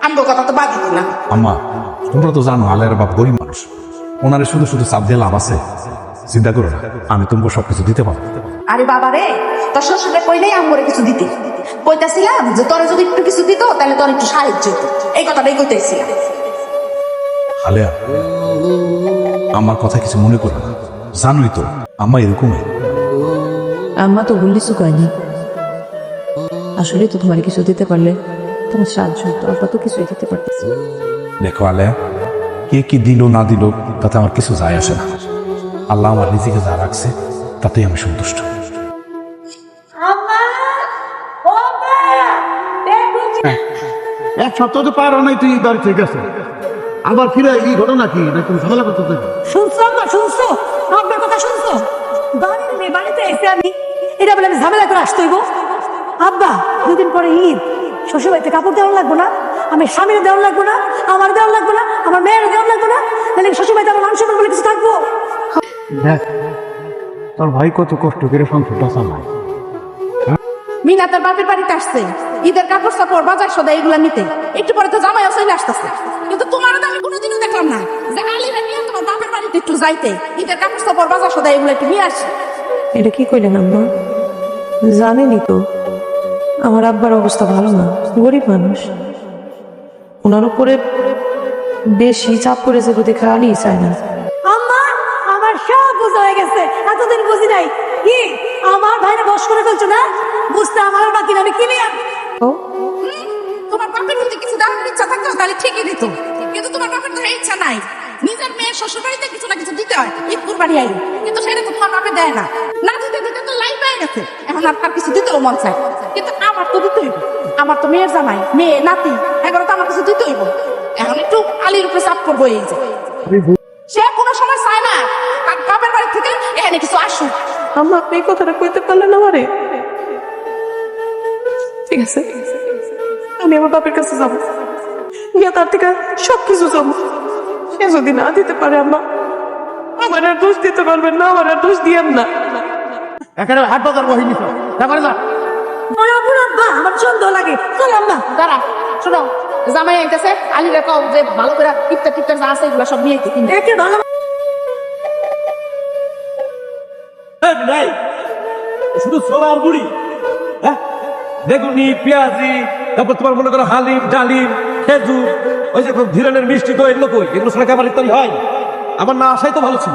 আমগো কথা তো বাদই দিলাম। আম্মা, তোমরা তো জানো আলের বাপ গরিব মানুষ, ওনারে শুধু শুধু চাপ দিয়ে লাভ আছে? চিন্তা করো না, আমি তোমাকে সবকিছু দিতে পারবো। আরে বাবা রে, তোর শ্বশুরে কইলেই আমগরে কিছু দিতে। কইতাছিলাম যে তোরে যদি একটু কিছু দিত তাহলে তোর একটু সাহায্য হতো, এই কথাটাই কইতেছিলাম। আলেয়া, আমার কথা কিছু মনে করো না, জানোই তো আম্মা এরকমই। আম্মা তো ভুল কিছু কয়নি, আসলে তো তোমার কিছু দিতে পারলে তোমার সাহায্য হতো। আব্বা তো কিছুই দিতে পারতেছে না। দেখো আলেয়া, কে কি দিল না দিল তাতে আমার কিছু যায় আসে না। আল্লাহ আমার নিজেকে যা রাখছে তাতেই আমি সন্তুষ্ট। এক সপ্তাহ তো পার নাই, তুই বাড়ি থেকে গেছে আবার ফিরে এই ঘটনা কি না তুমি ঝামেলা করতে থাকবে? শুনছো আম্মা, শুনছো আপনার কথা শুনছো? বাড়ির মেয়ে বাড়িতে এসে আমি এটা বলে আমি ঝামেলা করে আসতে হইব? আব্বা, দুদিন পরে ঈদ, শ্বশুর বাড়িতে কাপড় দেওয়া লাগবো না, আমি স্বামীর দেওয়া লাগবো না, আমার দেওয়া লাগবো না, আমার মেয়ের দেওয়া লাগবো না, তাহলে শ্বশুর বাড়িতে আমার মাংস বলে কিছু থাকবো? দেখ, তোর ভাই কত কষ্ট করে সংসারটা চালায়। মিনা তার বাপের বাড়িতে আসছে ঈদের কাপড় চাপড় বাজার সদা এগুলা নিতে, একটু পরে তো জামাইও চলে আসতেছে। কিন্তু তোমারও তো আমি কোনোদিনও দেখলাম না যে আলিরা নিয়ে তোমার বাপের বাড়িতে একটু যাইতে, ঈদের কাপড় চাপড় বাজার সদা এগুলো একটু নিয়ে আসে। এটা কি কইলেন আম্মা? জানেনই তো আমার আব্বার অবস্থা ভালো না, গরিব মানুষ। ওনার উপরে বেশি চাপ করেছে তো দেখে আনি চায় না। আম্মা, আমার সব বোঝা হয়ে গেছে, এতদিন বুঝি নাই। কি আমার ভাইরা বস করে ফেলছো না? বুঝতে আমার আর বাকি না, আমি কিনে ও তোমার বাপের প্রতি কিছু দেওয়ার ইচ্ছা থাকতো তাহলে ঠিকই দিত, কিন্তু তোমার বাপের তো এই ইচ্ছা নাই। নিজের মেয়ের শ্বশুর বাড়িতে কিছু না কিছু দিতে হয়, ঈদ কুরবানি আই, কিন্তু সেটা তো তোমার বাপে দেয় না। না দিতে দিতে তো লাইফ পেয়ে গেছে, এখন আর কিছু দিতেও মন চায়। কিন্তু আমার তো দিতে হইব, আমার তো মেয়ের জামাই, মেয়ে নাতি, এগারো তো আমার কিছু দিতে হইব। এখন একটু আলির উপরে চাপ করবো, এই যে সে কোনো সময় চায় না তার বাপের বাড়ি থেকে এখানে কিছু আসুক। আম্মা, আপনি এই কথাটা কইতে পারলেন আমারে? ঠিক আছে, আমি আমার বাপের কাছে যাবো, গিয়ে তার থেকে সবকিছু যাবো। সে যদি না দিতে পারে আম্মা, আমার আর দোষ দিতে পারবেন না, আমার আর দোষ দিয়েন না। এখানে হাট বাজার বহিনি তারপরে না আব্বা, আমার সন্দেহ লাগে। চল আম্মা। দাঁড়া, শোনো, জামাই আইতেছে, আলিরা কও যে ভালো করে টিপটা টিপটা যা আছে এগুলো সব নিয়ে আইতে। একে ভালো নাই শুধু ছোলার গুড়ি, হ্যাঁ, বেগুনি, পেঁয়াজি, তারপর তোমার মনে করো হালিম, ডালিম, খেজুর, ওই যে ধীরানের মিষ্টি, তো এগুলো কই? এগুলো শুনে আমার ইত্যাদি হয়? আমার না আসাই তো ভালো ছিল।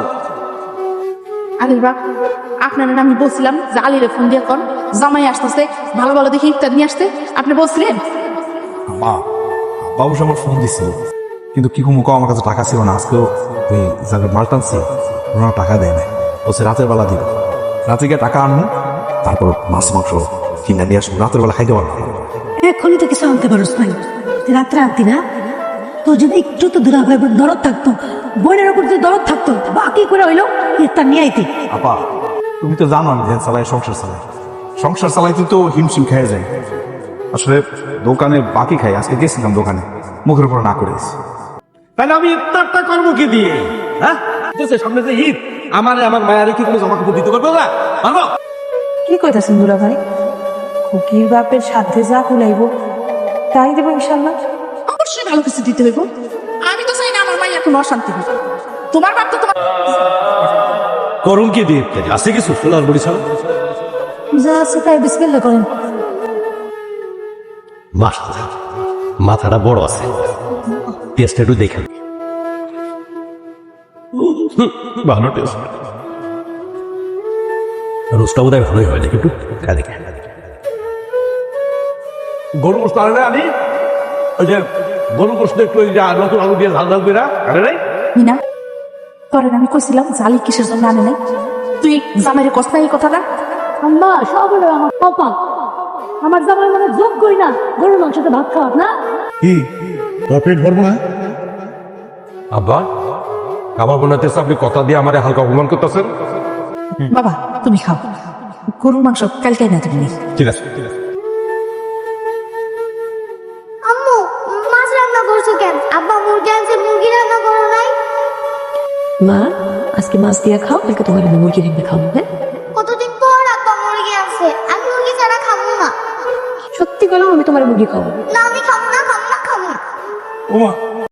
আলির বাপ, আপনার আমি বলছিলাম যে আলিরে ফোন দিয়ে কন জামাই আসতেছে, ভালো ভালো দেখে ইফতার নিয়ে আসতে। আপনি বলছিলেন মা, বাবু আমার ফোন দিছিল, কিন্তু কি কুমুক আমার কাছে টাকা ছিল না। আজকেও ওই যাদের মাল টানছি ওনারা টাকা দেয় না, বলছে রাতের বেলা দিব। রাতে গিয়ে টাকা আনবো, তারপর মাছ মাংস কিনে নিয়ে আসবো, রাতের বেলা খাইতে পারবো। এখনই তো কিছু আনতে পারোস নাই, রাত্রে আনতি না? তো যদি একটু তো দরদ থাকতো, বোনের উপর যদি দরদ থাকতো, বাকি করে হইলো ইফতার নিয়ে আইতি। আপা, তুমি তো জানো আমি ধ্যান চালাই, সংসার চালাই। সংসার চালাইতে তো হিমশিম খেয়ে যায়। আসলে দোকানে বাকি খাই, আজকে গেছিলাম দোকানে, মুখের উপর না করে এসেছি। তাহলে আমি ইফতারটা করবো কি দিয়ে? হ্যাঁ, সামনে যে ঈদ, আমার মায়ারে কি কোনো জমা কাপড় দিতে পারবো না? পারবো? কি কইতাছেন দুলা ভাই? খুকির বাপের সাথে যা কুলাইব তাই দেবো ইনশাল্লাহ। অবশ্যই ভালো কিছু দিতে হইব। আমি তো চাই না আমার মাই এখন অশান্তি হোক। তোমার বাপ তো তোমার করুন কি দিয়ে ইফতারি? আছে কিছু ছোলার গুড়ি ছাড়া? যা আছে তাই বিসমিল্লাহ করেন। মাশাআল্লাহ, মাথাটা বড় আছে, টেস্ট একটু দেখেন। ভালো টেস্ট, রোজটা বোধহয় ভালোই হয়, দেখি একটু খা দেখে। গরু গোস্ত আনে না আনি? ওই যে গরু গোস্ত একটু ওই যে নতুন আলু দিয়ে ঝাল ঝাল করে আনে নাই? মিনা, তোর আমি কইছিলাম জালি কিসের জন্য আনে নাই? তুই জামাইরে কষ্ট নাই এই কথাটা? আম্মা, সব হলো আমার কপাল। আমার জামাই মানে যোগ্যই না গরুর মাংসতে ভাত খাওয়ার, না? কি তোর পেট ভরবো না? আব্বা, আমার মনে হচ্ছে আপনি কথা দিয়ে আমার হালকা অপমান করতেছেন। বাবা তুমি খাও, গরুর মাংস কালকে না তুমি। ঠিক আছে, ঠিক আছে। আম্মু, মাছ রান্না করছো কেন? আব্বা মুরগি আনছে, মুরগি রান্না করো নাই? মা, আজকে মাছ দিয়ে খাও, কালকে তোমার আমি মুরগি রেখে খাবো। হ্যাঁ, কতদিন পর আব্বা মুরগি আনছে, আমি মুরগি ছাড়া খাবো না। সত্যি গেলাম আমি তোমার মুরগি খাবো। না, আমি খাবো না, খাবো না, খাবো না। ওমা